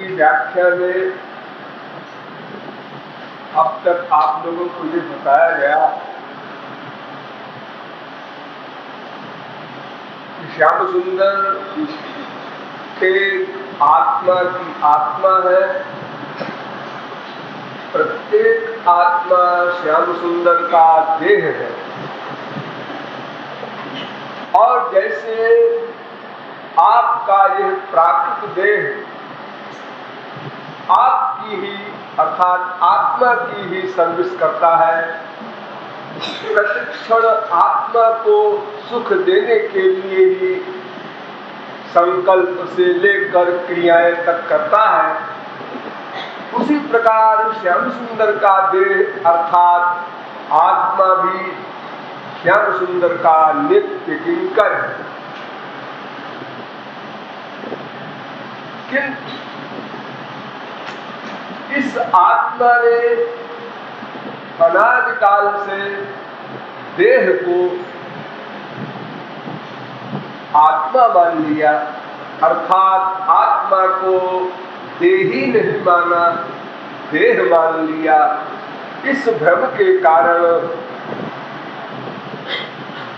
व्याख्या में अब तक आप लोगों को ये बताया गया कि श्याम सुंदर एक आत्मा की आत्मा है। प्रत्येक आत्मा श्याम सुंदर का देह है। और जैसे आपका यह प्राकृत देह आपकी ही अर्थात आत्मा की ही सर्विस करता है, प्रतिक्षण आत्मा को सुख देने के लिए ही संकल्प से लेकर क्रियाएं तक करता है, उसी प्रकार श्याम सुंदर का देह अर्थात आत्मा भी श्याम सुंदर का नित्य किंकर है। किंतु इस आत्मा ने अनादिकाल से देह को आत्मा मान लिया, अर्थात आत्मा को देही नहीं माना, देह मान लिया। इस भ्रम के कारण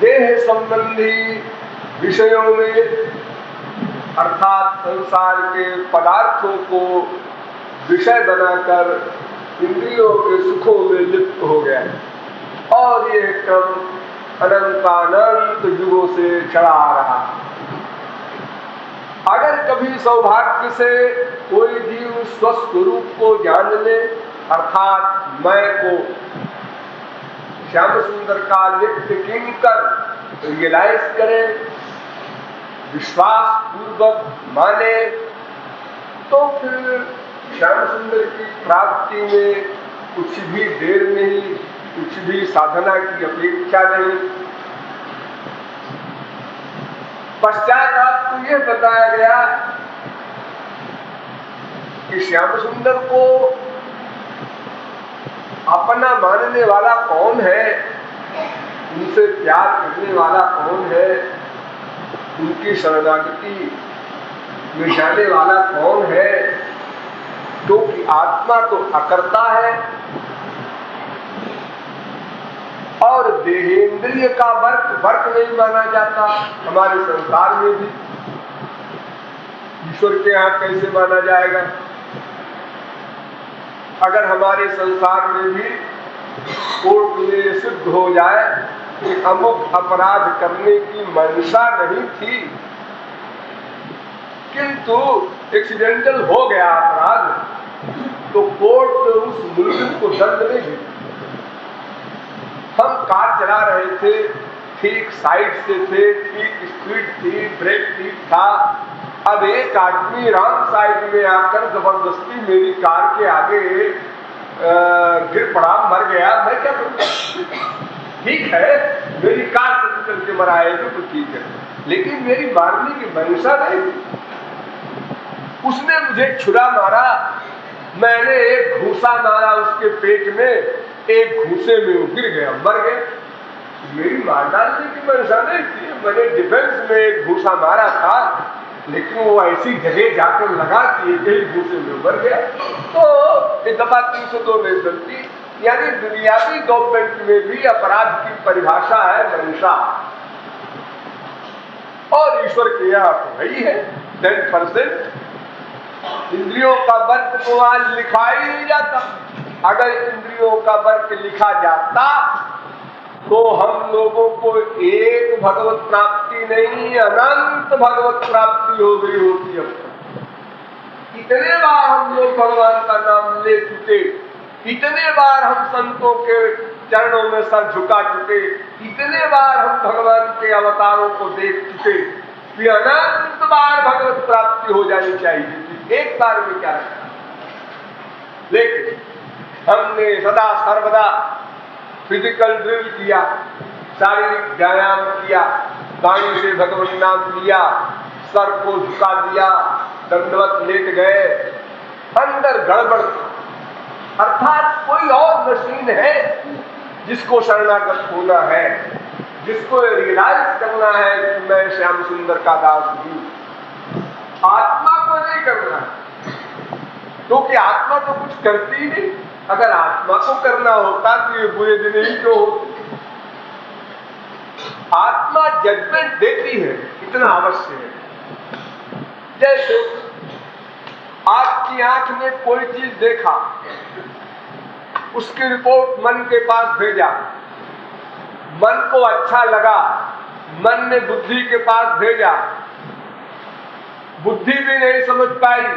देह संबंधी विषयों में अर्थात संसार के पदार्थों को विषय बनाकर इंद्रियों के सुखों में लिप्त हो गया और यह क्रम अनंतानंत युगों से चला आ रहा। अगर कभी सौभाग्य से कोई जीव स्वस्वरूप को जान ले अर्थात मैं को श्याम सुंदर का नित्य किंकर रियलाइज करे, विश्वास पूर्वक माने, तो फिर श्याम सुंदर की प्राप्ति में कुछ भी देर नहीं, कुछ भी साधना की अपेक्षा नहीं। पश्चात आपको यह बताया गया कि श्याम सुंदर को अपना मानने वाला कौन है, उनसे प्यार करने वाला कौन है, उनकी शरणागति में जाने वाला कौन है, क्योंकि आत्मा तो अकर्ता है और देहेंद्रिय का वर्क नहीं माना जाता। हमारे संसार में भी ईश्वर के यहाँ कैसे माना जाएगा? अगर हमारे संसार में भी कोर्ट में सिद्ध हो जाए कि अमुक अपराध करने की मंशा नहीं थी, किंतु एक्सीडेंटल हो गया अपराध, तो कोर्ट उस मुलजिम को दंड नहीं देती। हम कार चला रहे थे, ठीक साइड से थे, ठीक स्पीड थी, ब्रेक ठीक था, अब एक आदमी रॉन्ग साइड में आकर जबरदस्ती मेरी कार के आगे गिर पड़ा, मर गया, मैं क्या करूं? ठीक है, मेरी कार से चल के मरा है तो ठीक है, लेकिन मेरी मारने की मंशा नहीं थी। उसने मुझे छुरा मारा, मैंने एक घूसा मारा उसके पेट में, एक घूसे में वो गिर गया, मर गया। मेरी मार डालने की मंशा नहीं थी, मैंने डिफेंस में एक घूसा मारा था, लेकिन वो ऐसी जगह जाकर लगा कि एक घूसे में मर गया। तो एक दफा 302 नहीं चलती, यानी दुनियावी गवर्नमेंट में भी अपराध की परिभाषा है मंशा, और ईश्वर के यहाँ तो वही है 10%। इंद्रियों का वर्ग तो आज लिखा ही नहीं जाता। अगर इंद्रियों का वर्ग लिखा जाता तो हम लोगों को एक भगवत प्राप्ति नहीं, अनंत भगवत प्राप्ति हो गई होती। अब इतने बार हम लोग भगवान का नाम ले चुके, इतने बार हम संतों के चरणों में सर झुका चुके, इतने बार हम भगवान के अवतारों को देख चुके कि अनंत बार भगवत प्राप्ति हो जानी चाहिए, एक बार में क्या रखा। लेकिन हमने सदा सर्वदा फिजिकल ड्रिल किया, शारीरिक व्यायाम किया, वाणी से भगवान नाम लिया, सर को झुका दिया, दंडवत लेट गए, अंदर गड़बड़। अर्थात कोई और मशीन है जिसको शरणागत होना है, जिसको रियलाइज करना है कि मैं श्याम सुंदर का दास हूं। आत्मा को नहीं करना है, क्योंकि आत्मा तो कुछ करती ही नहीं। अगर आत्मा को करना होता तो ये बुरे दिन ही क्यों होते। आत्मा जजमेंट देती है, इतना अवश्य है। जैसे आपकी आंख में कोई चीज देखा, उसकी रिपोर्ट मन के पास भेजा, मन को अच्छा लगा, मन ने बुद्धि के पास भेजा, बुद्धि भी नहीं समझ पाई,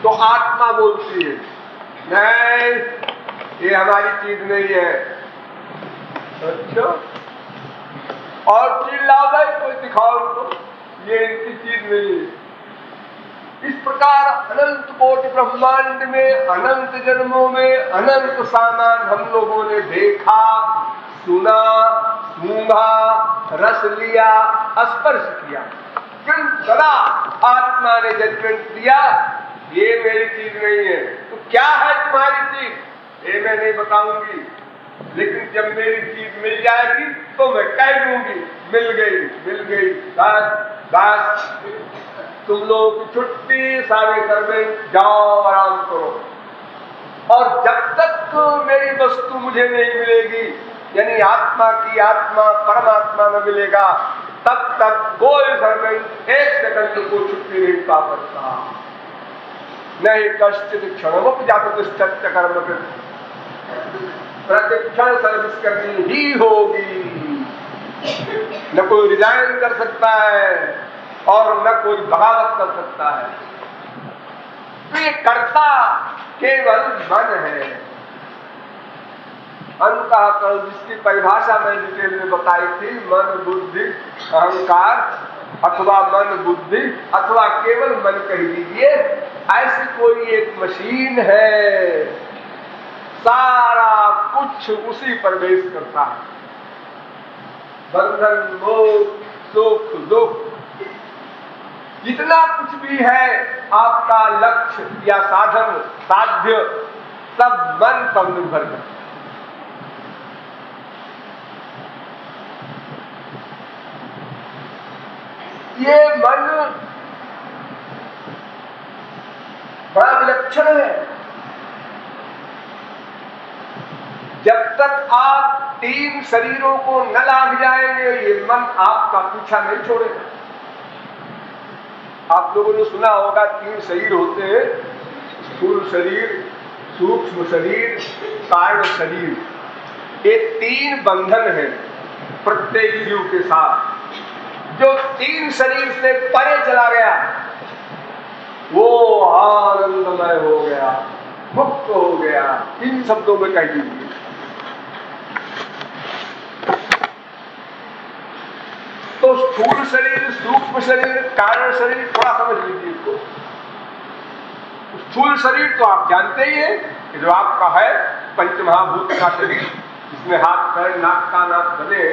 तो आत्मा बोलती है नहीं, ये हमारी चीज नहीं है। अच्छा, और चीज ला भाई, कोई दिखाओ उनको, ये इनकी चीज नहीं है। इस प्रकार अनंत कोटि ब्रह्मांड में, अनंत जन्मों में अनंत सामान हम लोगों ने देखा, सुना, सूंघा, रस लिया, स्पर्श किया, किंतु सदा आत्मा ने जजमेंट दिया ये मेरी चीज नहीं है। तो क्या है तुम्हारी चीज? ये मैं नहीं बताऊंगी, लेकिन जब मेरी चीज मिल जाएगी तो मैं कह दूंगी मिल गई, मिल गई, बस बस, तुम लोगों की छुट्टी, सारे सर्वेंट जाओ आराम करो। और जब तक मेरी वस्तु मुझे नहीं मिलेगी, यानी आत्मा की आत्मा परमात्मा में मिलेगा, तब तक कोई सर्वेंट एक सेकंड को छुट्टी नहीं पा सकता। नहीं कश्चित क्षणमपि जातुतिष्ठत् कर्म कृत, प्रतिक्षण सर्विस करनी ही होगी। न कोई रिजाइन कर सकता है और न कोई बगावत कर सकता है। तो ये कर्ता केवल मन है। अंतःकरण जिसकी परिभाषा मैं डिटेल में बताई थी, मन बुद्धि अहंकार, अथवा मन बुद्धि अथवा केवल मन कह दीजिए, ऐसी कोई एक मशीन है, सारा कुछ उसी प्रवेश करता है। बंधन, मोक्ष, सुख, दुख, जितना कुछ भी है आपका लक्ष्य या साधन साध्य, सब मन पर निर्भर करता है। ये मन बड़ा विलक्षण है। जब तक आप 3 शरीरों को न लाग जाएंगे, ये मन आपका पीछा नहीं छोड़ेगा। आप लोगों ने सुना होगा 3 शरीर होते हैं, स्थूल शरीर, सूक्ष्म शरीर, कारण शरीर। ये 3 बंधन है प्रत्येक जीव के साथ। जो 3 शरीर से परे चला गया वो आनंदमय हो गया, मुक्त हो गया। 3 शब्दों में कह दीजिए। तो स्थूल शरीर, सूक्ष्म शरीर, कारण शरीर, थोड़ा समझ लीजिए इसको। स्थूल शरीर तो आप जानते ही हैं कि जो आपका है पंचमहाभूत का शरीर, जिसमें हाथ पैर नाक कान आंख बने,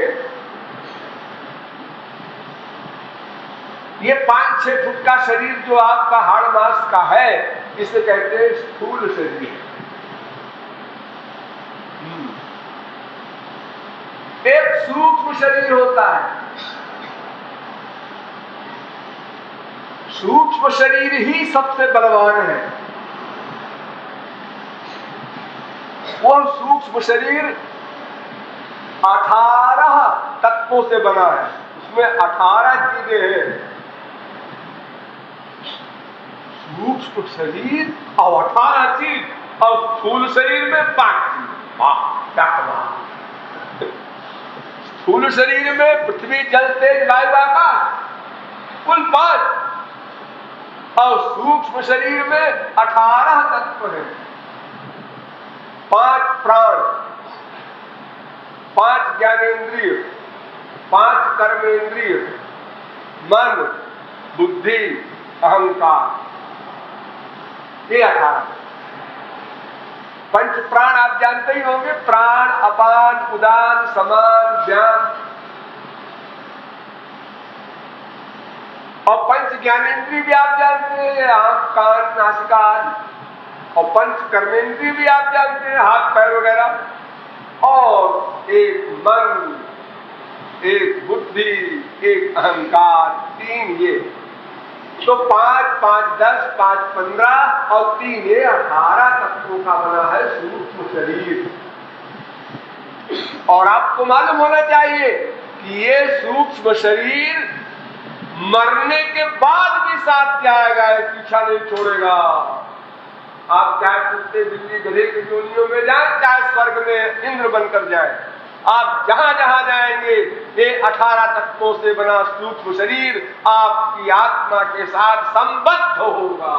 ये 5-6 फुट का शरीर जो आपका हाड़ मांस का है, इसे कहते हैं स्थूल शरीर। एक सूक्ष्म शरीर होता है। सूक्ष्म शरीर ही सबसे बलवान है। वो सूक्ष्म शरीर 18 तत्वों से बना है। उसमें 18 चीजें हैं। सूक्ष्म शरीर और 18 चीज, और स्थूल शरीर में 5 चीज। वाह, क्या कमाल। स्थूल शरीर में पृथ्वी, जल, तेज, वायु, आकाश, कुल 5, और सूक्ष्म शरीर में 18 तत्व हैं। 5 प्राण, 5 ज्ञानेंद्रिय, 5 कर्मेंद्रिय, मन, बुद्धि, अहंकार, ये 18। पंच प्राण आप जानते ही होंगे। प्राण, अपान, उदान, समान, ज्ञान। और पंच ज्ञानेंद्रिय भी आप जानते हैं, आंख, कान, नासिका आदि। और पंच कर्मेंद्रिय भी आप जानते हैं, हाथ पैर वगैरह। और एक मन, एक बुद्धि, एक अहंकार, 3 ये। तो 5, 5, 10, 5, 15 और 3 ये 18 तत्वों का बना है सूक्ष्म शरीर। और आपको मालूम होना चाहिए कि ये सूक्ष्म शरीर मरने के बाद भी साथ जाएगा, पीछा नहीं छोड़ेगा। आप चाहे कुत्ते, बिल्ली, गधे की योनियों में जाए, चाहे स्वर्ग में इंद्र बनकर जाए, आप जहां जहां जाएंगे ये 18 तत्वों से बना सूक्ष्म शरीर आपकी आत्मा के साथ संबद्ध होगा।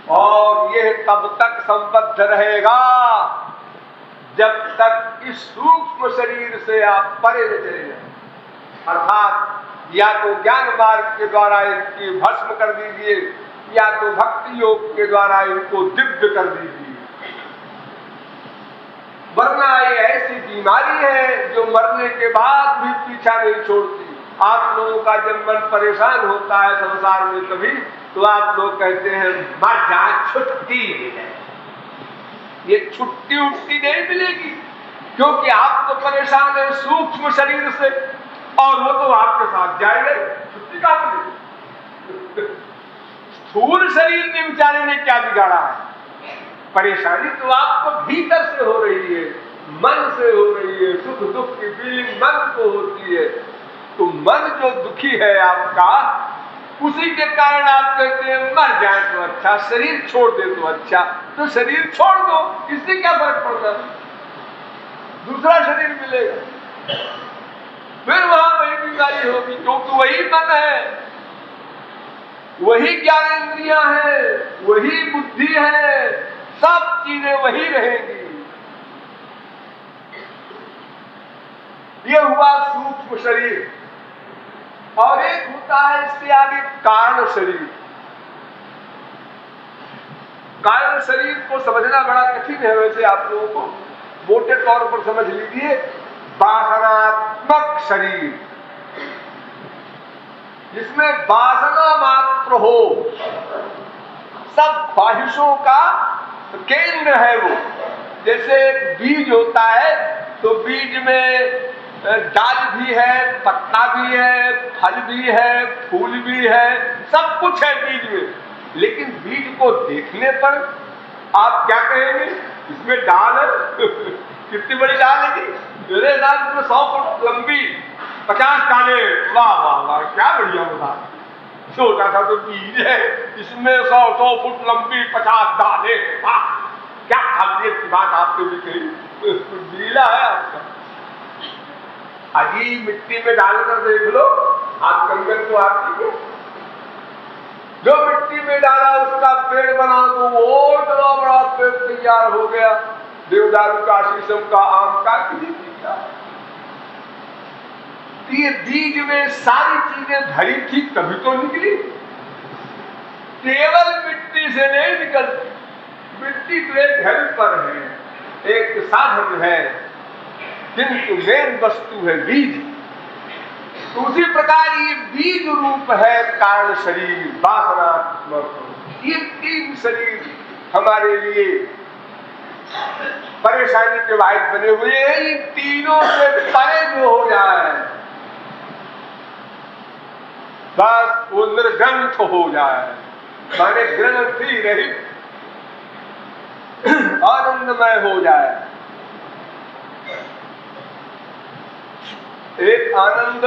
और ये तब तक संबद्ध रहेगा जब तक इस सूक्ष्म शरीर से आप परे न चले जाए। अर्थात या तो ज्ञान मार्ग के द्वारा इनकी भस्म कर दीजिए, या तो भक्ति योग के द्वारा इनको दिव्य कर दीजिए। वरना ये ऐसी बीमारी है जो मरने के बाद भी पीछा नहीं छोड़ती। आप लोगों का जब मन परेशान होता है संसार में कभी, तो आप लोग कहते हैं मर जा, छुट्टी मिले। ये छुट्टी उट्टी नहीं मिलेगी, क्योंकि आप तो परेशान है सूक्ष्म शरीर से, और वो तो आपके साथ जाएगा। छुट्टी कहां मिलेगी? स्थूल शरीर ने बेचारे ने क्या बिगाड़ा है? परेशानी तो आपको भीतर से हो रही है, मन से हो रही है। सुख दुख की फीलिंग मन को होती है। तो मन जो दुखी है आपका, उसी के कारण आप कहते हैं मर जाए तो अच्छा, शरीर छोड़ दे तो अच्छा। तो शरीर छोड़ दो, इससे क्या फर्क पड़ता है? दूसरा शरीर मिलेगा, फिर वहां वही बीमारी होगी, क्योंकि वही मन है, वही ज्ञानेंद्रियां हैं, वही बुद्धि है, सब चीजें वही रहेंगी। ये हुआ सूक्ष्म शरीर। और एक होता है इसके आगे कारण शरीर। कारण शरीर को समझना बड़ा कठिन है वैसे आप लोगों को, मोटे तौर पर समझ लीजिए। वासनात्मक शरीर, जिसमें वासना मात्र हो, सब ख्वाहिशों का केंद्र है वो। जैसे बीज होता है तो बीज में डाल भी है, पत्ता भी है, फल भी है, फूल भी है, सब कुछ है बीज में। लेकिन बीज को देखने पर आप क्या कहेंगे? इसमें डाल है कितनी बड़ी डाल है जी? मेरे डाल में 100 फुट लंबी, 50 डाले। वाह वाह वाह, क्या बढ़िया होता। छोटा सा तो बीज है, इसमें 100 फुट लंबी 50 डाले। वाह, क्या काबिलियत की बात आपने भी कही, गीला है आपका। अजी मिट्टी में डालकर देख लो, आप कंगन को आपकी को जो मिट्टी में डाला उसका पेड़ बना तो वो इतना बड़ा पेड़ तैयार हो गया, देवदारू का, शीशम का, आम का, किसी चीज का। ये बीज में सारी चीजें भरी थी तभी तो निकली, केवल मिट्टी से नहीं निकलती। मिट्टी तो एक हेल्पर है, एक साधन है, किंतु मेन वस्तु है बीज। तो उसी प्रकार ये बीज रूप है कारण शरीर, वासनात्मक। ये तीन शरीर हमारे लिए परेशानी के वाहिद बने हुए हैं। इन तीनों से परे जो हो जाए, बस वो निर्ग्रंथ हो जाए, माने ग्रंथि रहित आनंदमय हो जाए। एक आनंद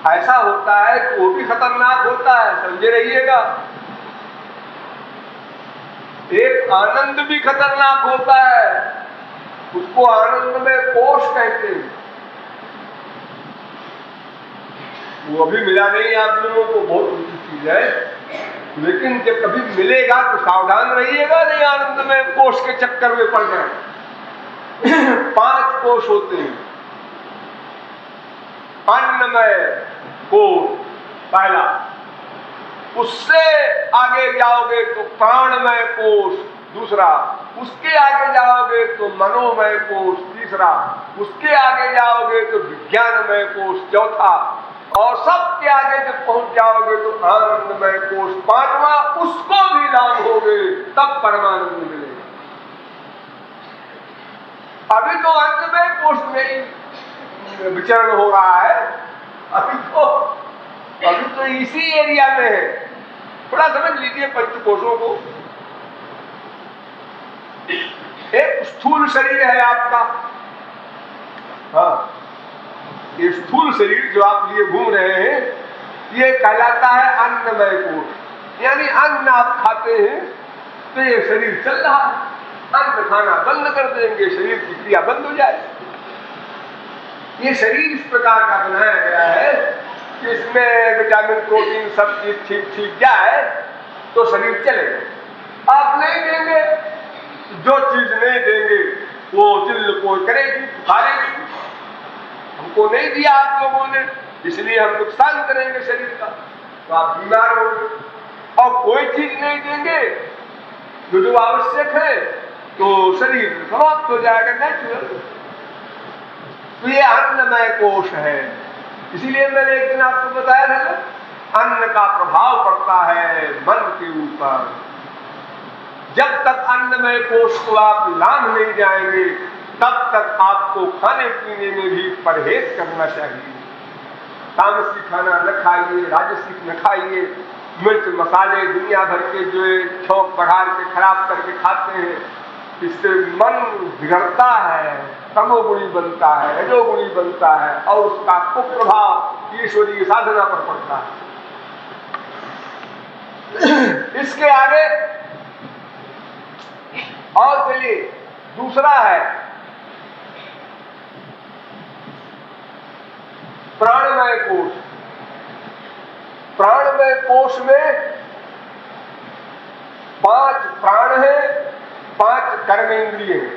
ऐसा होता है कि वो भी खतरनाक होता है, समझे रहिएगा। एक आनंद भी खतरनाक होता है, उसको आनंद में कोष कहते हैं। वो अभी मिला नहीं आप लोगों को, बहुत ऊंची चीज है, लेकिन जब कभी मिलेगा तो सावधान रहिएगा, नहीं आनंद में कोष के चक्कर में पड़ जाए। 5 कोष होते हैं। अन्नमय कोष पहला, उससे आगे जाओगे तो प्राणमय कोष दूसरा, उसके आगे जाओगे तो मनोमय कोष तीसरा, उसके आगे जाओगे तो विज्ञानमय कोष चौथा, और सबके आगे जब पहुंच जाओगे तो आनंदमय कोष पांचवा। उसको भी लाभोगे तब परमानंद मिलेगा। अभी तो अन्नमय कोष में ही विचरण हो रहा है, अभी तो इसी एरिया में है। थोड़ा समझ लीजिए पंचकोशों को। एक स्थूल शरीर है आपका, हाँ, ये स्थूल शरीर जो आप लिए घूम रहे हैं, ये कहलाता है अन्नमय कोष। यानी अन्न आप खाते हैं तो ये शरीर चल रहा है, अन्न खाना बंद कर देंगे, शरीर की क्रिया बंद हो जाए। ये शरीर इस प्रकार का बनाया गया है कि इसमें विटामिन प्रोटीन सब चीज ठीक जाए तो शरीर चलेगा। आप नहीं देंगे, जो चीज नहीं देंगे वो चिल्ल कोई करेगी, पुकारेगी। हमको नहीं दिया आप लोगों ने, इसलिए हम नुकसान करेंगे शरीर का, तो आप बीमार होंगे। और कोई चीज नहीं देंगे जो आवश्यक है तो शरीर समाप्त हो जाएगा, नेचुरल। तो ये अन्नमय कोष है। इसीलिए मैंने एक दिन आपको बताया था ना, अन्न का प्रभाव पड़ता है मन के ऊपर। जब तक अन्नमय कोष को आप लांघ नहीं जाएंगे तब तक आपको खाने पीने में भी परहेज करना चाहिए। तामसी खाना न खाइए, राजसिक न खाइए, मिर्च मसाले दुनिया भर के जो शौक बढ़ा के खराब करके खाते हैं, इससे मन बिगड़ता है, तमोगुणी बनता है, रजोगुणी बनता है, और उसका कुप्रभाव ईश्वरीय साधना पर पड़ता है। इसके आगे और चलिए, दूसरा है प्राणमय कोष। प्राणमय कोष में 5 प्राण है, 5 कर्मेंद्रिय है।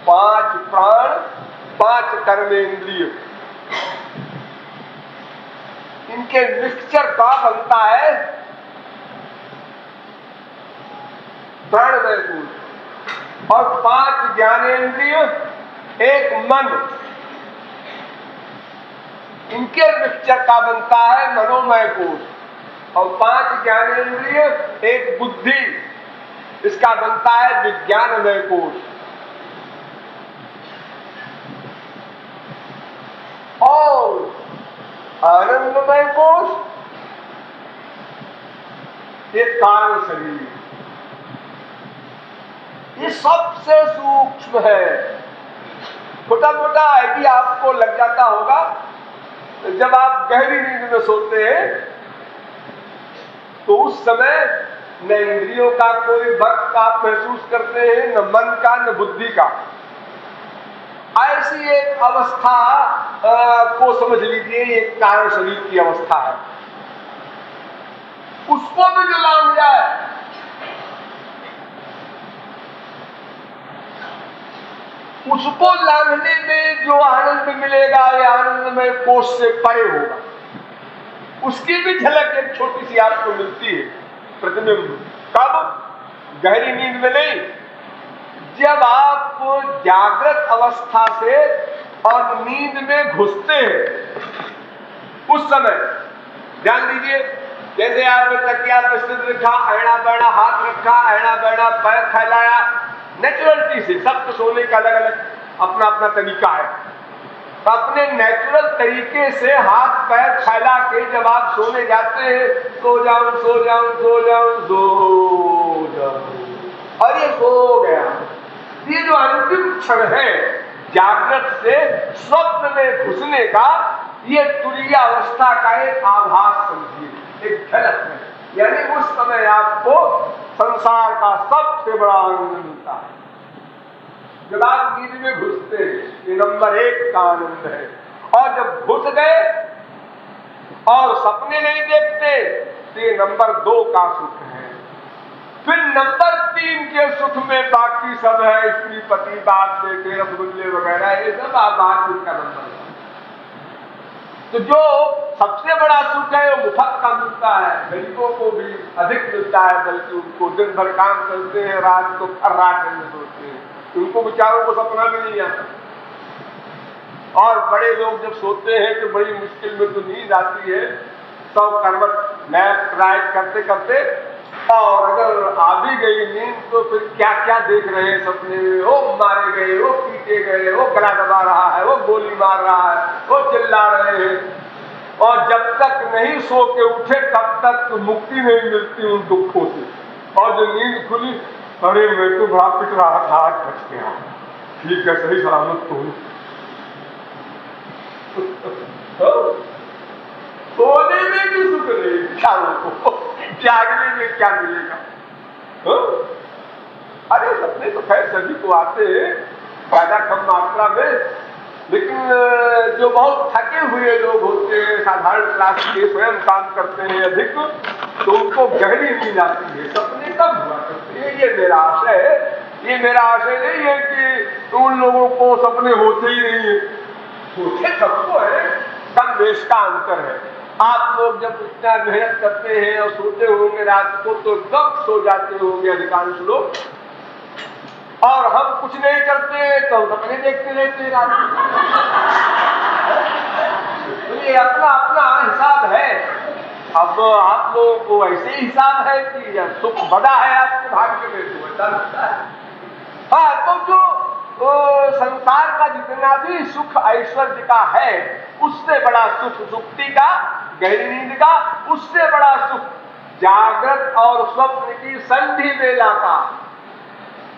5 प्राण, 5 कर्मेंद्रिय, इनके मिक्सचर का बनता है प्राणमय कोष। और 5 ज्ञानेंद्रिय, 1 मन, इनके मिक्सचर का बनता है मनोमय कोष। और 5 ज्ञानेंद्रिय, 1 बुद्धि, इसका बनता है विज्ञानमय कोष। और आनंदमय कोष, ये कारण शरीर, ये सबसे सूक्ष्म है। छोटा मोटा आइडिया आपको लग जाता होगा जब आप गहरी नींद में सोते हैं, तो उस समय न इंद्रियों का कोई वक्त आप महसूस करते हैं, न मन का, न बुद्धि का। ऐसी एक अवस्था को समझ लीजिए, एक कारण शरीर की अवस्था है। उसको भी जो लांघ जाए, उसको लांघने में जो आनंद मिलेगा, ये आनंदमय कोष से परे होगा। उसकी भी झलक एक छोटी सी आपको मिलती है, प्रतिबिंब। कब? गहरी नींद में नहीं, जब आप जागृत अवस्था से और नींद में घुसते हैं, उस समय ध्यान दीजिए। जैसे आपने तकिया पे सिर रखा, ऐना बैना हाथ रखा, ऐना बैना पैर फैलाया, नेचुरलिटी से। सब तो सोने का अलग अलग अपना अपना तरीका है। तो अपने नेचुरल तरीके से हाथ पैर फैला के जब आप सोने जाते हैं, सो जाऊं सो जाऊं सो जाऊं सो जाऊं, और ये सो गया। ये जो अंतिम क्षण है जागृत से स्वप्न में घुसने का, ये तुरीय अवस्था का एक आभास समझिए, एक झलक है। यानी उस समय आपको संसार का सबसे बड़ा आनंद मिलता है जब आप नींद में घुसते हैं। ये नंबर 1 का आनंद है। और जब घुस गए और सपने नहीं देखते, तो ये नंबर 2 का सुख है। फिर नंबर 3 के सुख में बाकी सब है, स्त्री पति बाप बेटे रसगुल्ले वगैरह, ये सब आभास का नंबर है। तो जो सबसे बड़ा सुख है वो मुफ्त का मिलता है, गरीबों को भी अधिक मिलता है, बल्कि उनको दिन भर काम करते हैं, रात को खर्राटे में सोते हैं, उनको बेचारों को सपना भी नहीं आता। और बड़े लोग जब सोते हैं तो बड़ी मुश्किल में तो नींद आती है, 100 करवट लेफ्ट राइट करते करते, और अगर आ भी गई नींद तो फिर क्या क्या देख रहे हैं सपने में। वो मारे गए, वो पीटे गए, वो गला दबा रहा है, वो गोली मार रहा है, वो चिल्ला रहे हैं। और जब तक नहीं सो के उठे तब तक तो मुक्ति नहीं मिलती उन दुखों से। और जो नींद खुली, अरे मैं तो बड़ा पिट रहा था, आज बच गया, ठीक है, सही सलामत तो हूं। सोने में भी सुख नहीं विचारों को, जागने में क्या मिलेगा? अरे सपने तो खैर सभी को आते हैं, ज्यादा कम मात्रा में, लेकिन जो बहुत थके हुए लोग होते हैं, साधारण क्लास के, स्वयं काम करते हैं अधिक, तो उनको गहरी नींद आती है। सपने कब हुआ करते हैं, ये मेरा आशय है। ये मेरा आशय नहीं है कि उन लोगों को सपने होते ही नहीं है, होते सबको है, कम बेश का अंतर है। आप लोग जब इतना मेहनत करते हैं और सोते होंगे रात को, तो एकदम सो जाते होंगे अधिकांश लोग, और हम कुछ नहीं करते तो सपने देखते रहते हैं रात में। तो ये अपना अपना हिसाब है। अब आप लोगों को ऐसे ही हिसाब है कि सुख बड़ा है आपके भाग्य में, तो ऐसा लगता है। हाँ, तो जो संसार का जितना भी सुख ऐश्वर्य का है, उससे बड़ा सुख सुक्ति का, गहरी नींद का, उससे बड़ा सुख जागृत और स्वप्न की संधि वेला का।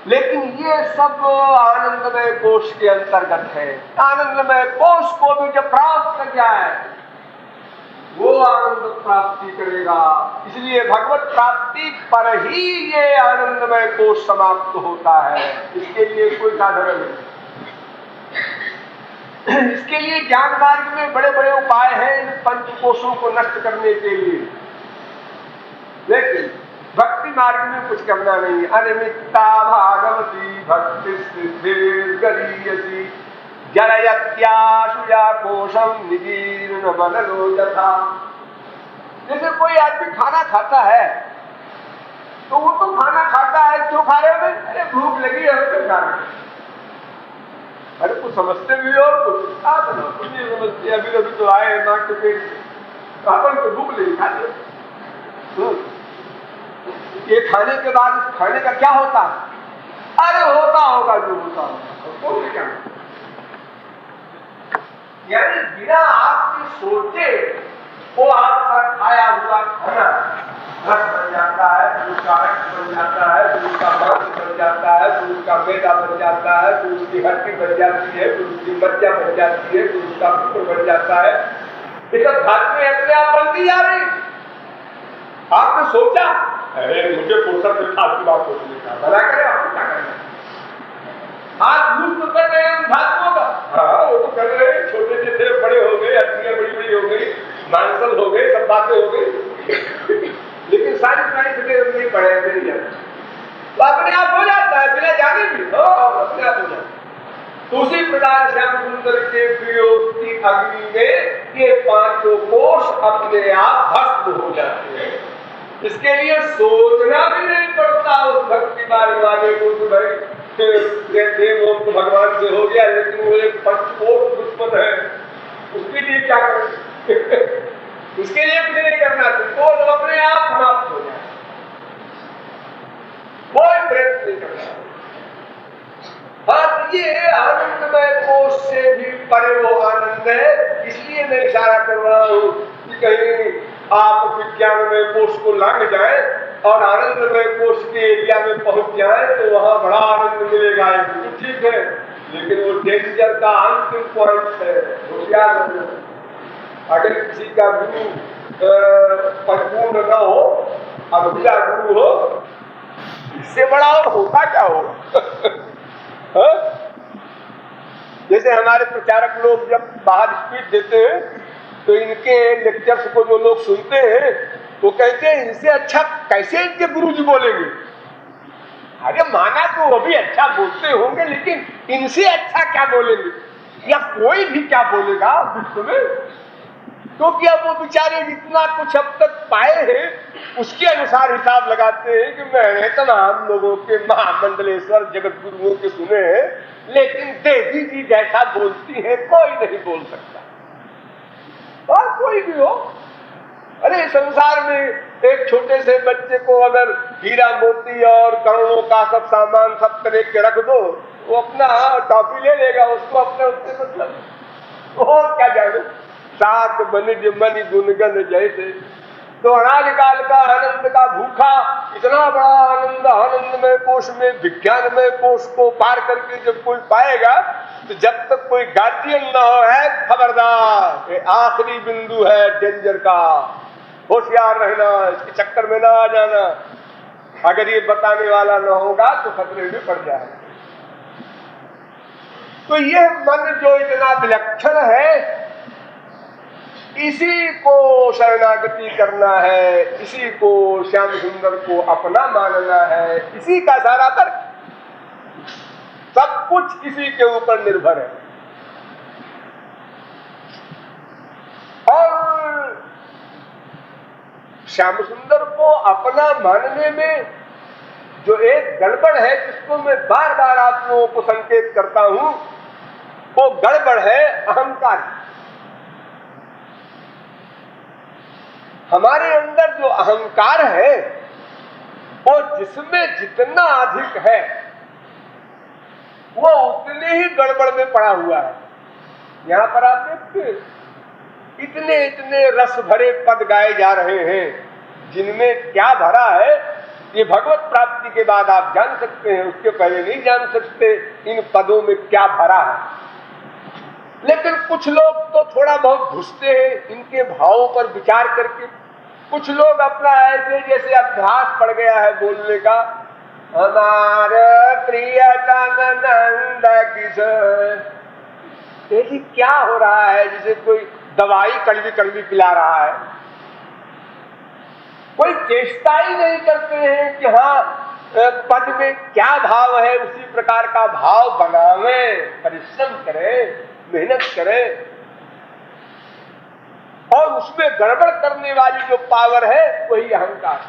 लेकिन ये सब आनंदमय कोष के अंतर्गत है। आनंदमय कोष को भी जब प्राप्त कर जाए, वो आनंद प्राप्ति करेगा। इसलिए भगवत प्राप्ति पर ही ये आनंदमय कोष समाप्त होता है। इसके लिए कोई साधन नहीं। इसके लिए ज्ञान मार्ग में बड़े बड़े उपाय हैं इन पंच कोषों को नष्ट करने के लिए, लेकिन भक्ति मार्ग में कुछ करना नहीं। अनिमित्ता भागवती भक्ति सिद्धिर्गरीयसी जरयत्याशुया कोशम निजीर्ण बनलो यथा। जैसे कोई आदमी खाना खाता है, तो वो तो खाना खाता है, क्यों खा रहे हो? अरे भूख लगी है, तो खा रहे। अरे कुछ समझते भी हो, कुछ कुछ नहीं समझते। अभी तो आए माँ के पेट से, तो अपन को भूख लगी, खाते। ये खाने के बाद खाने का क्या होता है? अरे होता होगा जो होता होगा, क्या? यानी बिना आपकी सोचे वो आपका खाया हुआ खाना रस बन जाता है, दूध का रक्त बन जाता है, दूध का मांस बन जाता है, दूध का मैदा बन जाता है, दूध की हड्डी बन जाती है, दूध की मज्जा बन जाती है, दूध का पित्त बन जाता है। ये सब धातुएं अपने आप बनती जा रही। आपने सोचा अरे मुझे फुर्सत में आपकी बात सोचने का, भला करे आपको क्या करना है? आज यूज तो कर रहे हैं धातुओं का, हाँ वो तो कर रहे हैं, छोटे से थे बड़े हो गए, हड्डियां बड़ी बड़ी हो गई, मांसल हो गए, सब बातें हो गई, लेकिन सारी नहीं पड़े नहीं तो अपने आप हो जाता है बिना जाने भी, अपने आप हो जाता है। तो उसी प्रकार श्याम सुंदर के वियोग की अग्नि में ये पांचों कोष अपने आप भस्म हो जाते हैं। इसके लिए सोचना भी नहीं पड़ता उस भक्ति मार्ग वाले को कि भाई देव तो भगवान से हो गया, लेकिन वो एक पंचकोश दुश्मन है, उसके लिए क्या करें? उसके लिए कुछ नहीं करना, तुमको अपने आप समाप्त हो जाए, कोई प्रयत्न नहीं करना। बात ये आनंदमय कोष से भी परे वो आनंद है, इसलिए मैं इशारा कर रहा हूं कि कहीं आप विज्ञानमय कोष को लंघ जाए और आनंदमय कोष के एरिया में पहुंच जाए तो वहां बड़ा आनंद मिलेगा, ठीक है, लेकिन वो डेंजर का अंतिम पॉइंट है, होशियार रहना। अगर किसी का गुरु परिपूर्ण न हो, अधूरा गुरु हो, इससे बड़ा और होता क्या होगा? जैसे हमारे प्रचारक लोग जब बाहर स्पीच देते हैं तो इनके लेक्चर्स को जो लोग सुनते हैं वो कहते हैं इनसे अच्छा कैसे इनके गुरुजी बोलेंगे। अरे माना तो वो भी अच्छा बोलते होंगे, लेकिन इनसे अच्छा क्या बोलेंगे, या कोई भी क्या बोलेगा विश्व में? क्योंकि अब वो बेचारे जितना कुछ अब तक पाए हैं उसके अनुसार हिसाब लगाते हैं कि मैंने तमाम लोगों के महामंडलेश्वर जगत गुरुओं के सुने हैं, लेकिन देवी जी जैसा बोलती है कोई नहीं बोल सकता, और कोई भी हो। अरे संसार में एक छोटे से बच्चे को अगर हीरा मोती और करोड़ों का सब सामान सब तरह के रख दो, वो अपना टॉफी ले लेगा, उसको अपने उससे मतलब और क्या जाने, सात बनिज मणि गुनगन जैसे। तो अनादिकाल का आनंद का भूखा इतना बड़ा आनंद आनंदमय कोष में विज्ञानमय कोष को पार करके जब कोई पाएगा, तो जब तक कोई गार्जियन न हो, है खबरदार, ये आखिरी बिंदु है डेंजर का, होशियार रहना, इसके चक्कर में ना आ जाना। अगर ये बताने वाला न होगा तो खतरे में पड़ जाएगा। तो ये मन जो इतना विलक्षण है, इसी को शरणागति करना है, इसी को श्याम सुंदर को अपना मानना है, इसी का सारा तर्क, सब कुछ इसी के ऊपर निर्भर है। और श्याम सुंदर को अपना मानने में जो एक गड़बड़ है, जिसको मैं बार बार आप लोगों को संकेत करता हूं, वो गड़बड़ है अहंकार। हमारे अंदर जो अहंकार है वो जिसमें जितना अधिक है वो उतने ही गड़बड़ में पड़ा हुआ है। यहां पर आप देखते इतने इतने रस भरे पद गाए जा रहे हैं, जिनमें क्या भरा है ये भगवत प्राप्ति के बाद आप जान सकते हैं, उसके पहले नहीं जान सकते इन पदों में क्या भरा है। लेकिन कुछ लोग तो थोड़ा बहुत घुसते हैं इनके भावों पर विचार करके, कुछ लोग अपना ऐसे जैसे अभ्यास पड़ गया है बोलने का, हमारे प्रियतम नंद किशोर, ये क्या हो रहा है, जैसे कोई दवाई कड़वी कड़वी पिला रहा है। कोई चेष्टा ही नहीं करते हैं कि हाँ पद में क्या भाव है, उसी प्रकार का भाव बनावे, परिश्रम करें, मेहनत करें। और उसमें गड़बड़ करने वाली जो पावर है वही अहंकार।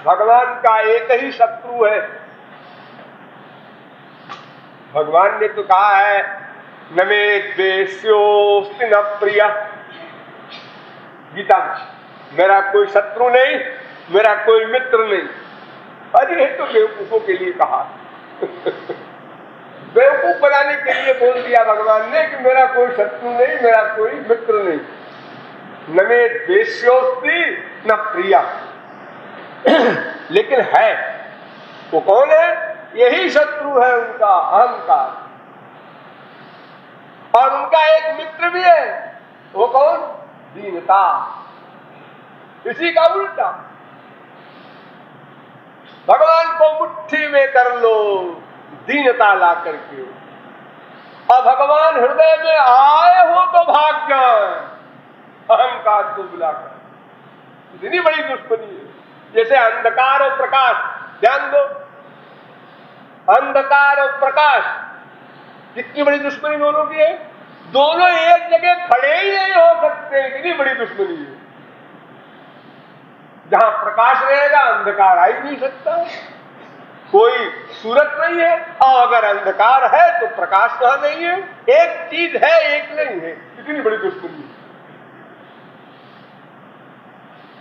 भगवान का एक ही शत्रु है। भगवान ने तो कहा है न मे द्वेष्योऽस्ति न प्रिय, गीता में, मेरा कोई शत्रु नहीं, मेरा कोई मित्र नहीं। अरे ये तो बेवकूफों के लिए कहा बेवकूफ बनाने के लिए बोल दिया भगवान ने कि मेरा कोई शत्रु नहीं, मेरा कोई मित्र नहीं। न मे द्वेष्योऽस्ति न प्रिय, लेकिन है वो कौन है? यही शत्रु है उनका, अहंकार। और उनका एक मित्र भी है, वो कौन? दीनता। इसी का उल्टा। भगवान को मुट्ठी में कर लो दीनता ला करके, और भगवान हृदय में आए हो तो भाग जाए अहंकार को बुलाकर। इतनी बड़ी दुश्मनी है। जैसे अंधकार और प्रकाश, ध्यान दो, अंधकार और प्रकाश कितनी बड़ी दुश्मनी दोनों की है। दोनों एक जगह खड़े ही नहीं हो सकते, इतनी बड़ी दुश्मनी है। जहां प्रकाश रहेगा अंधकार आ ही नहीं सकता, कोई सूरत नहीं है, और अगर अंधकार है तो प्रकाश वहां नहीं है। एक चीज है, एक नहीं है, इतनी बड़ी दुश्मनी है।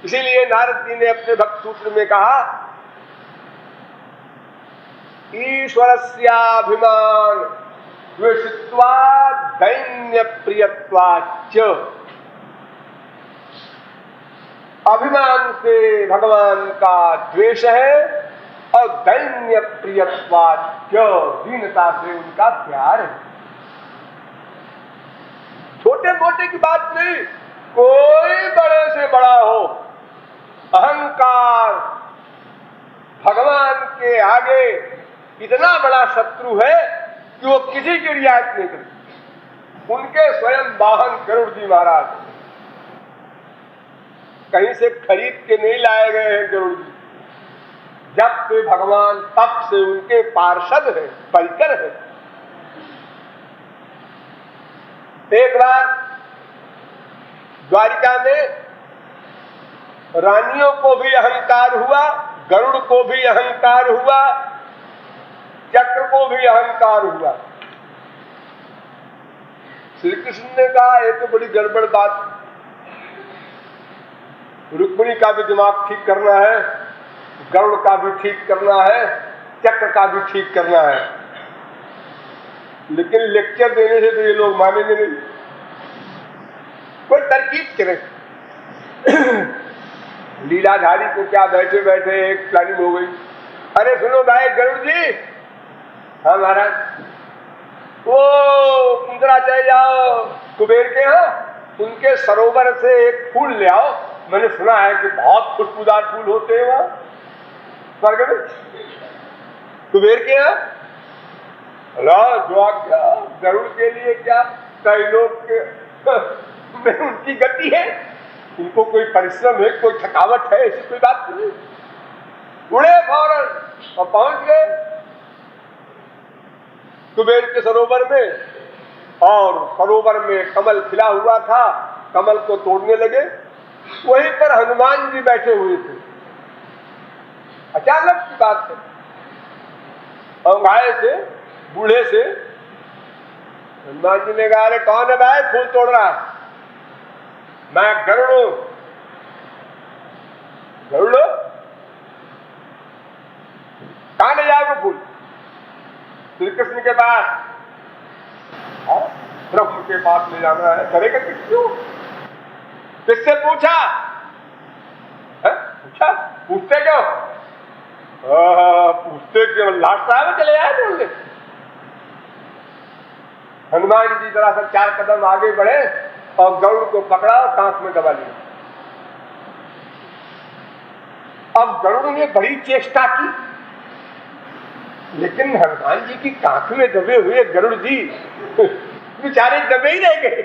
इसीलिए नारद जी ने अपने भक्त सूत्र में कहा, ईश्वरस्याभिमान द्वेषित्वा दैन्य प्रियत्वाच्च। अभिमान से भगवान का द्वेष है और दैन्य प्रियत्वाच्च, दीनता से उनका प्यार है। छोटे मोटे की बात नहीं, कोई बड़े से बड़ा हो, अहंकार भगवान के आगे इतना बड़ा शत्रु है कि वो किसी की रियायत नहीं करते। उनके स्वयं वाहन गरुड़ जी महाराज कहीं से खरीद के नहीं लाए गए हैं। गरुड़ जी जब से भगवान तब से उनके पार्षद है, परिकर है। एक बार द्वारिका में रानियों को भी अहंकार हुआ, गरुड़ को भी अहंकार हुआ, चक्र को भी अहंकार हुआ। श्री कृष्ण ने कहा, ये तो बड़ी गड़बड़ बात, रुक्मिणी का भी दिमाग ठीक करना है, गरुड़ का भी ठीक करना है, चक्र का भी ठीक करना है। लेकिन लेक्चर देने से तो ये लोग मानेंगे नहीं, कोई तरकीब करें। लीलाधारी को क्या बैठे बैठे एक प्लानिंग हो गई। अरे सुनो भाई गरुड़ जी, हाँ महाराज, वो इंदिरा चले जाओ कुबेर के यहाँ, उनके सरोवर से एक फूल ले आओ। मैंने सुना है कि बहुत खुशबूदार फूल होते हैं वहां स्वर्ग में, कुबेर के यहाँ। जो आज्ञा, गरुड़ के लिए क्या, कई लोग में उनकी गति है, उनको कोई परिश्रम है, कोई थकावट है, ऐसी कोई बात नहीं। उड़े फौरन और पहुंच गए कुबेर के सरोवर में, और सरोवर में कमल खिला हुआ था, कमल को तोड़ने लगे। वहीं पर हनुमान जी बैठे हुए थे। अचानक की बात है, अंगाए से, बूढ़े से हनुमान जी ने कहा, अरे कौन है भाई फूल तोड़ रहा है? मैं गरुड़ हूं। गरुड़ कहां ले जाओगे फूल? श्री कृष्ण के पास। ब्रह्म के पास ले जाना है, करेगा क्यों? किससे पूछा? पूछा, पूछते क्यों? पूछते क्यों? लाट साहब चले आए बोलने। हनुमान जी जरा सा 4 कदम आगे बढ़े और गरुड़ को पकड़ा और कांख में दबा लिया। अब गरुड़ ने बड़ी चेष्टा की, लेकिन हनुमान जी की कांख में दबे हुए गरुड़ जी बेचारे दबे ही रह गए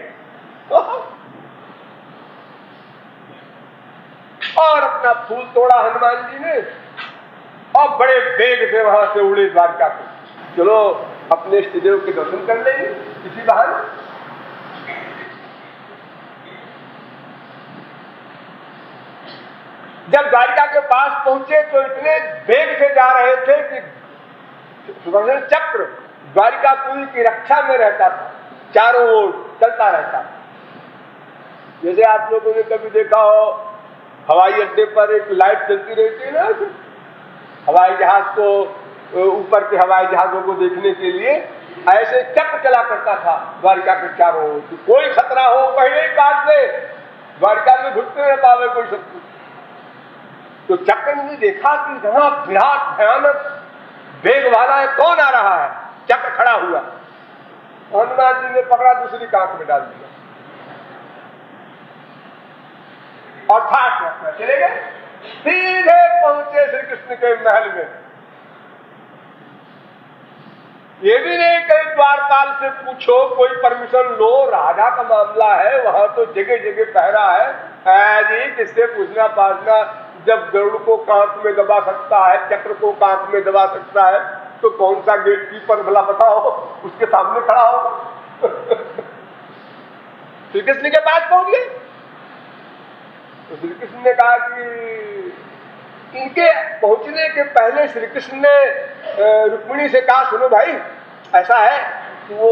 और अपना फूल तोड़ा हनुमान जी ने, और बड़े वेग से वहां से उड़े द्वारका को। चलो अपने इष्टदेव के दर्शन कर लेंगे इसी बहाने। जब द्वारिका के पास पहुंचे तो इतने वेग से जा रहे थे कि सुदर्शन चक्र द्वारिकापुरी की रक्षा में रहता था, चारों ओर चलता रहता था। जैसे आप लोगों ने कभी देखा हो, हवाई अड्डे पर एक लाइट चलती रहती है ना, हवाई जहाज को, ऊपर के हवाई जहाजों को देखने के लिए ऐसे चक्र चला करता था द्वारिका के चारों ओर। कोई खतरा हो पहले ही काट दे, द्वारिका में घुसते न पावे कोई शत्रु। तो चक्र ने देखा कि इतना विराट भयानक वेग वाला है, कौन आ रहा है? चक्र खड़ा हुआ, हनुमान जी ने पकड़ा, दूसरी कांख में डाल दिया और ठाक चले गए। सीधे पहुंचे श्री कृष्ण के महल में। ये भी नहीं कहीं द्वारपाल से पूछो, कोई परमिशन लो, राजा का मामला है, वहां तो जगह जगह पहरा है जी, किससे पूछना पाछना। जब गरुड़ को कांख में दबा सकता है, चक्र को कांख में दबा सकता है, तो कौन सा गेट कीपर भला बताओ उसके सामने खड़ा हो। श्री कृष्ण के पास पहुंच गए तो श्री कृष्ण ने कहा कि इनके पहुंचने के पहले श्री कृष्ण ने रुक्मिणी से कहा, सुनो भाई, ऐसा है कि वो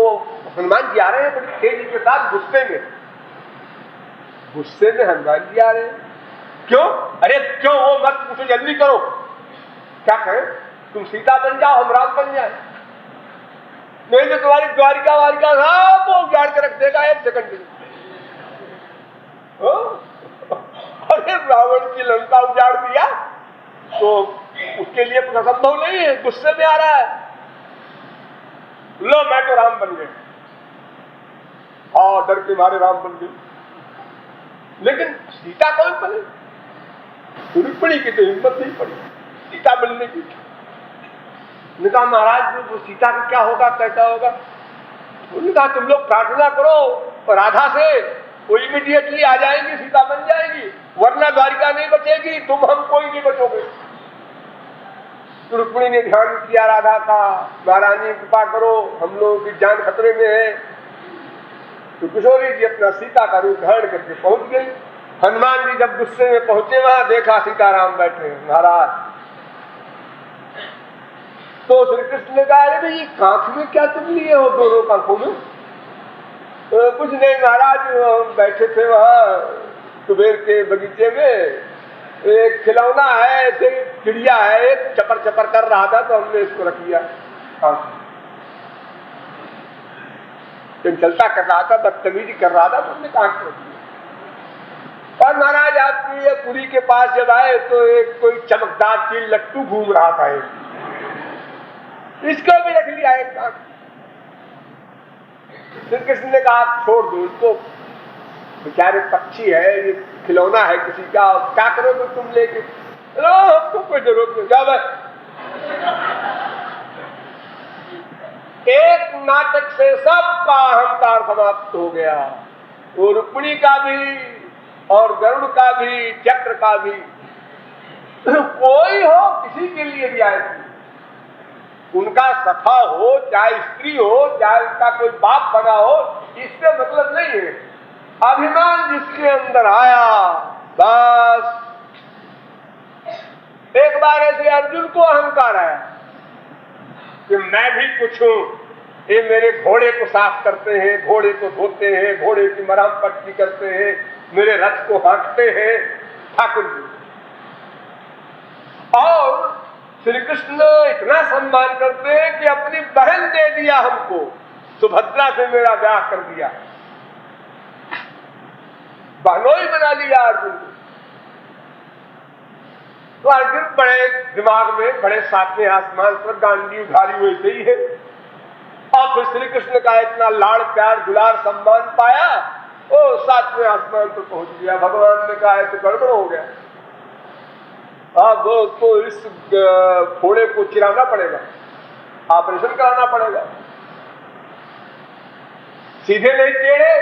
हनुमान जी आ रहे हैं बड़ी तेजी के साथ, गुस्से में हनुमान जी आ रहे हैं। क्यों? अरे क्यों, वो मत पूछो, जल्दी करो। क्या कहें? तुम सीता बन जाओ, हम राम बन जाए। नहीं तो तुम्हारी द्वारिका वारिका सब वो उजाड़ के रख देगा 1 सेकंड में। अरे रावण की लंका उजाड़ दिया तो उसके लिए कुछ असंभव नहीं है, गुस्से में आ रहा है। लो, मैं तो राम बन गए। हाँ, डर के मारे राम बन गए। लेकिन सीता कौन बने? रुक्मिणी की तो हिम्मत नहीं पड़ी सीता बनने की। उन्होंने कहा, महाराज वो सीता का क्या होगा, कैसा होगा? उन्होंने कहा, तुम लोग प्रार्थना करो राधा से, वो इमीडिएटली आ जाएंगी, सीता बन जाएगी, वरना द्वारिका नहीं बचेगी, तुम हम कोई नहीं बचोगे। तो रुक्मिणी ने ध्यान किया राधा का, महारानी कृपा करो, हम लोगों की जान खतरे में है। तो किशोरी जी अपना सीता का रूप धारण करके पहुंच गई। हनुमान जी जब गुस्से में पहुंचे, वहां देखा सीताराम बैठे महाराज। तो श्री कृष्ण ने कहा, अरे ये कांख में क्या तुम लिए हो, दोनों कांखों में? कुछ नहीं महाराज, बैठे थे वहां कुबेर के बगीचे में, एक खिलौना है, ऐसे चिड़िया है, एक चपर चपर कर रहा था तो हमने इसको रख लिया। चलता कर रहा था, बदतमीजी कर रहा था तो हमने कांख रख लिया। और महाराज आपकी ये पुरी के पास जब आए तो एक कोई चमकदार चील लट्टू घूम रहा था, इसको भी रख लिया एक कांख। श्री कृष्ण ने कहा, छोड़ दो इसको, बेचारे पक्षी है, ये खिलौना है किसी का, क्या करोगे तुम लेके? हमको कोई जरूरत नहीं, जाओ बस। एक नाटक से सबका अहंकार समाप्त हो गया, वो रुक्मिणी का भी और गरुड़ का भी, चक्र का भी। कोई हो, किसी के लिए भी आए, उनका सखा हो, चाहे स्त्री हो, चाहे उनका कोई बाप बना हो, इससे मतलब नहीं है। अभिमान जिसके अंदर आया, बस। एक बार ऐसे अर्जुन को अहंकार आया कि मैं भी कुछ हूं, ये मेरे घोड़े को साफ करते हैं, घोड़े को धोते हैं, घोड़े की मरहम पट्टी करते हैं, मेरे रथ को हाँकते हैं ठाकुर जी। और श्री कृष्ण इतना सम्मान करते हैं कि अपनी बहन दे दिया हमको, सुभद्रा से मेरा ब्याह कर दिया, बहनोई बना लिया अर्जुन को। तो अर्जुन बड़े दिमाग में, बड़े सातवें आसमान पर, गांडी उधारी वैसे ही है। और फिर श्री कृष्ण का इतना लाड़ प्यार दुलार सम्मान पाया, ओ सातवें आसमान पर पहुंच गया। भगवान ने कहा तो गड़बड़ हो गया, अब तो इस घोड़े को चिराना पड़ेगा, ऑपरेशन कराना पड़ेगा, सीधे नहीं टेढ़े,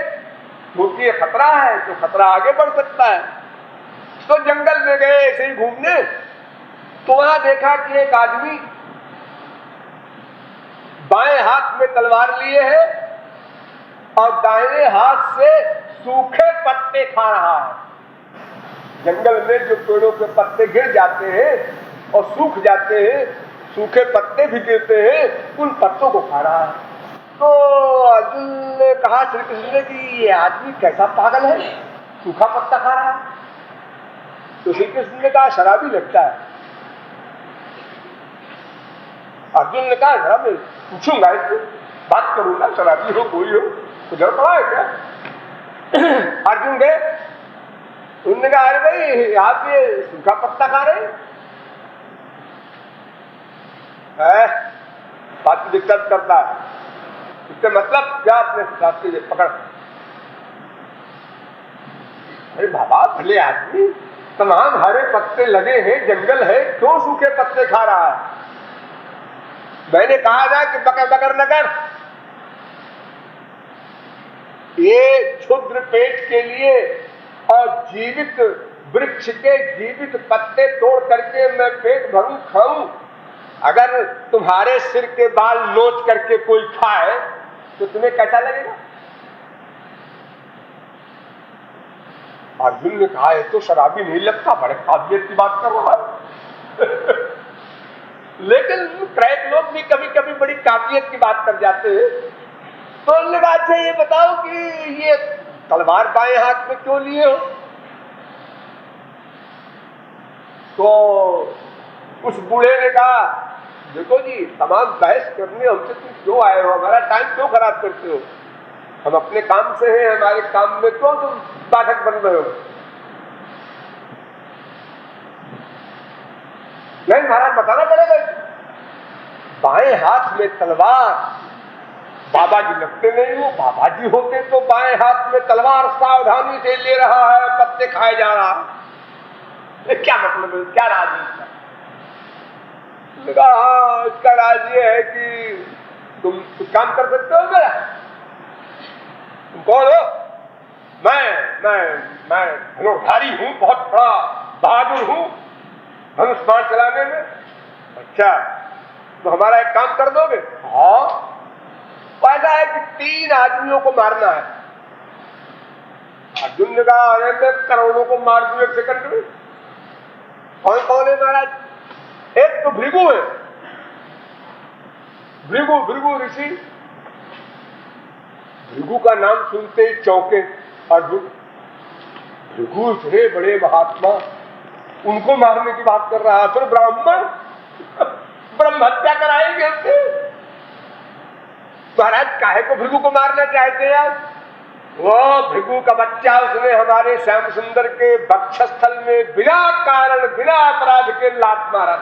क्योंकि खतरा है, तो खतरा आगे बढ़ सकता है। तो जंगल में गए ऐसे ही घूमने, तो वहां देखा कि एक आदमी बाएं हाथ में तलवार लिए है और दाहिने हाथ से सूखे पत्ते खा रहा है। जंगल में जो पेड़ों के पत्ते गिर जाते हैं और सूख जाते हैं, सूखे पत्ते भी गिरते हैं, उन पत्तों को खा रहा है। तो अर्जुन ने कहा श्री कृष्ण ने कि ये आदमी कैसा पागल है, सूखा पत्ता खा रहा है। तो श्री कृष्ण ने कहा शराबी लगता है। अर्जुन ने कहा जरा मैं पूछूंगा, इसको बात करूंगा, शराबी हो कोई हो तो डर पड़ा है क्या? अर्जुन गए, उन्होंने कहा अरे भाई आप ये सूखा पत्ता खा रहे हैं, बात दिक्कत करता है, इससे मतलब क्या? अपने हिसाब से पकड़। अरे बाबा भले आदमी, तमाम हरे पत्ते लगे हैं, जंगल है, क्यों सूखे पत्ते खा रहा है? मैंने कहा था कि बकर बकर न कर। ये क्षुद्र पेट के लिए और जीवित वृक्ष के जीवित पत्ते तोड़ करके मैं पेट भरूं खाऊं? अगर तुम्हारे सिर के बाल नोच करके कोई खाए तो तुम्हें कैसा लगेगा? अर्जुन ने कहा है तो शराबी नहीं लगता, बड़े काबिलियत की बात कर रहा है। लेकिन क्रैक लोग भी कभी कभी बड़ी काबिलियत की बात कर जाते हैं। तो उन्होंने कहा अच्छा ये बताओ कि ये तलवार बाएं हाथ में क्यों लिए हो? तो उस बूढ़े ने कहा देखो जी, तमाम बहस करने हमसे तुम क्यों आए हो? हमारा टाइम क्यों खराब करते हो? हम अपने काम से हैं, हमारे काम में क्यों तुम बाधक बन रहे हो? नहीं महाराज, बताना पड़ेगा। बाएं हाथ में तलवार, बाबा जी लगते नहीं हो। बाबा जी होते तो बाएं हाथ में तलवार सावधानी से ले रहा है, पत्ते खाए जा रहा है। क्या मतलब है? क्या राज है इसका? हाँ, इसका राज ये है कि तुम कुछ काम कर सकते हो मेरा? तुम कौन हो? मैं धनुर्धारी हूं, बहुत बड़ा बहादुर हूं धनुष बाण चलाने में। अच्छा, तो हमारा एक काम कर दोगे? हाँ। ऐसा है कि 3 आदमियों को मारना है। अर्जुन ने कहा अरे मैं करोड़ों को मार दूं 1 सेकंड में। कौन कौन है महाराज? एक तो भृगु है, भृगु ऋषि। भृगु का नाम सुनते ही चौंके अर्जुन। भृगु इतने बड़े महात्मा, उनको मारने की बात कर रहा है। फिर ब्राह्मण ब्रह्म हत्या कराएंगे उससे। महाराज काहे को भृगु को मारना चाहते हैं आप? वो भृगु का बच्चा, उसने हमारे श्याम सुंदर के वक्षस्थल में बिना कारण बिना अपराध के लात मारा।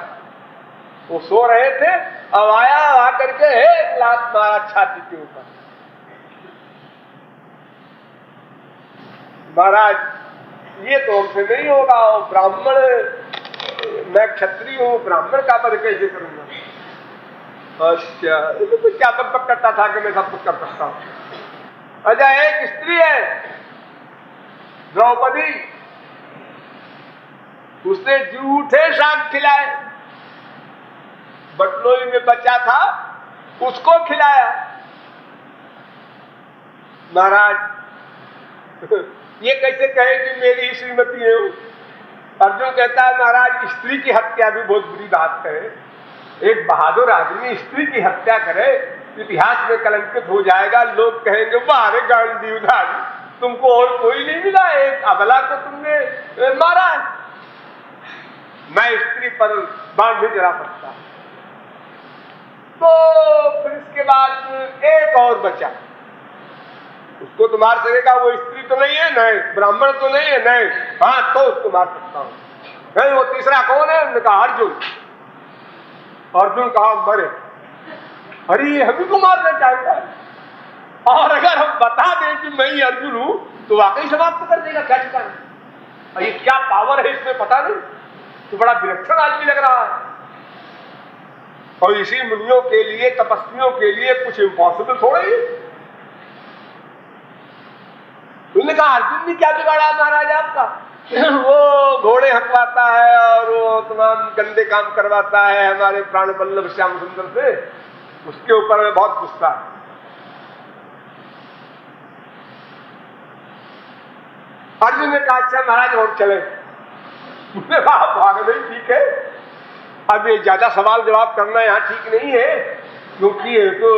वो सो रहे थे, अब आया, आकर के एक लात मारा छाती के ऊपर। महाराज ये तो हमसे नहीं होगा, ब्राह्मण, मैं क्षत्रिय हूं, ब्राह्मण का पद कैसे करूंगा? अच्छा, तो क्या बक करता था कि मैं सब कुछ कर सकता हूं। अच्छा, एक स्त्री है द्रौपदी, उसने जूठे शाक खिलाए, बटलोई में बचा था उसको खिलाया। महाराज ये कैसे कहे कि मेरी ही श्रीमती है? अर्जुन कहता है महाराज स्त्री की हत्या भी बहुत बुरी बात है। एक बहादुर आदमी स्त्री की हत्या करे, इतिहास में कलंकित हो जाएगा। लोग कहेंगे वाह रे गांडीवधारी, तुमको और कोई नहीं मिला, एक अबला को तुमने मारा। मैं स्त्री पर बाण भी चला सकता। तो फिर इसके बाद एक और बचा, उसको तो मार सकेगा? वो स्त्री तो नहीं है, नहीं ब्राह्मण तो नहीं है, नहीं, हाँ तो उसको मार सकता हूं। नहीं, वो तीसरा कौन है? उन्होंने कहा अर्जुन। अर्जुन कहा मरे। अरे ये हम को मारना चाहता है, और अगर हम बता दें कि मैं ही अर्जुन हूं तो वाकई समाप्त कर देगा। क्या चुका है? ये क्या पावर है इसमें पता नहीं। तो बड़ा विलक्षण आदमी लग रहा है। और इसी मुनियों के लिए, तपस्वियों के लिए कुछ इम्पॉसिबल थोड़ा ही। उन्होंने कहा अर्जुन ने क्या बिगाड़ा महाराज आपका? वो घोड़े हकवाता है और वो तमाम गंदे काम करवाता है हमारे प्राण वल्लभ श्याम सुंदर से, उसके ऊपर में बहुत गुस्सा है। अर्जुन ने कहा अच्छा महाराज और चले। भाग नहीं, ठीक है, अब ये ज्यादा सवाल जवाब करना यहाँ ठीक नहीं है, क्योंकि तो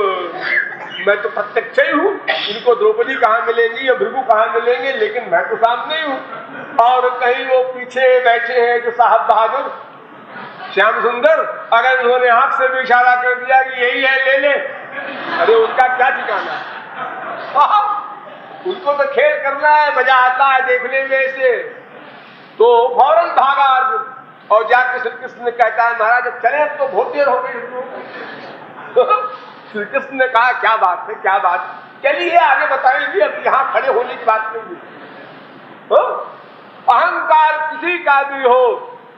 मैं तो प्रत्यक्ष ही हूँ। इनको द्रौपदी कहाँ मिलेंगी या भृगु कहाँ मिलेंगे, लेकिन मैं तो सामने ही हूँ। और कहीं वो पीछे बैठे हैं जो साहब बहादुर श्याम सुंदर, अगर उन्होंने आंख से भी इशारा कर दिया कि यही है ले ले, अरे उनका क्या ठिकाना है? उनको तो खेल करना है, मजा आता है देखने में से। तो फौरन भागा अर्जुन और जाकर श्री कृष्ण ने कहता है महाराज अब चले, अब तो बहुत देर हो गई। श्री कृष्ण ने कहा क्या बात है, क्या बात, चलिए आगे बताएंगे, अब यहाँ खड़े होने की बात नहीं। अहंकार किसी का भी हो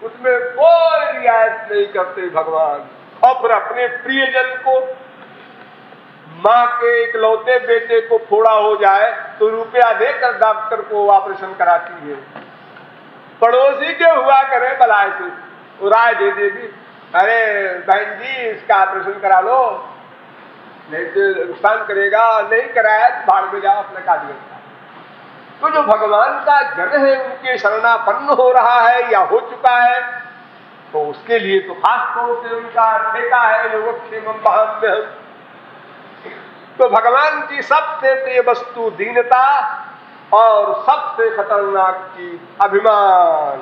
उसमें कोई रियायत नहीं करते भगवान। और फिर अपने प्रियजन को, माँ के इकलौते बेटे को फोड़ा हो जाए तो रुपया देकर डॉक्टर को ऑपरेशन कराती है। पड़ोसी के हुआ करे बलाय से वो राय दे देगी, अरे बहन जी इसका ऑपरेशन करा लो, नहीं तो नुकसान करेगा, नहीं कराया तो भाड़ में जाओ अपने का दिया। तो जो भगवान का जन है उनके शरणापन्न हो रहा है या हो चुका है तो उसके लिए तो खास तौर से उनका ठेका है योगक्षेमम महाम्यहम्। तो भगवान की सबसे प्रिय वस्तु दीनता और सबसे खतरनाक चीज अभिमान,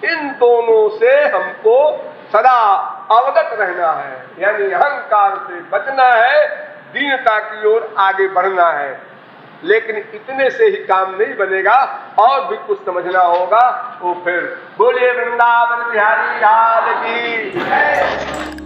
इन दोनों से हमको सदा अवगत रहना है, यानी अहंकार से बचना है, दीनता की ओर आगे बढ़ना है। लेकिन इतने से ही काम नहीं बनेगा, और भी कुछ समझना होगा। तो फिर बोलिए वृंदावन बिहारी लाल की।